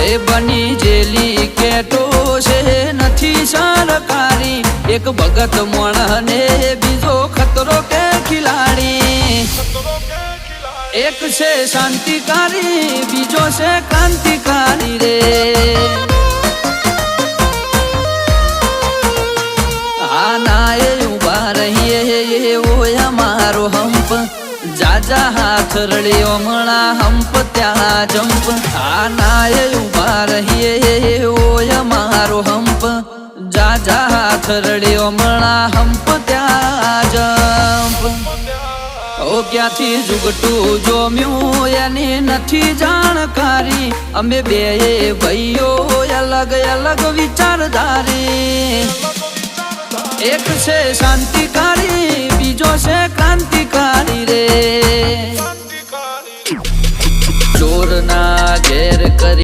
એ બની જેલી કેટો છે નથી સરકારી એક ભગત મોણને બીજો ખતરો કે ખિલાડી એક છે શાંતિકારી બીજો છે ક્રાંતિકારી રે આના એ ઉભા રહીએ એવો અમારો હંપ જાજા હાથ રળ્યો મણા હંપ ત્યાં જંપ આના એ ઉભા રહીએ એવો અમારો હંપ જાજા હાથ રળ્યો મણા હંપ ત્યાં જંપ ઓ ક્યાંથી જુગટું જોમ્યું એની નથી જાણકારી અમે બે ભાઈઓ અલગ અલગ વિચારધારી એક છે શાંતિકારી બીજો છે ક્રાંતિકારી રે ચોરના ઘેર કરી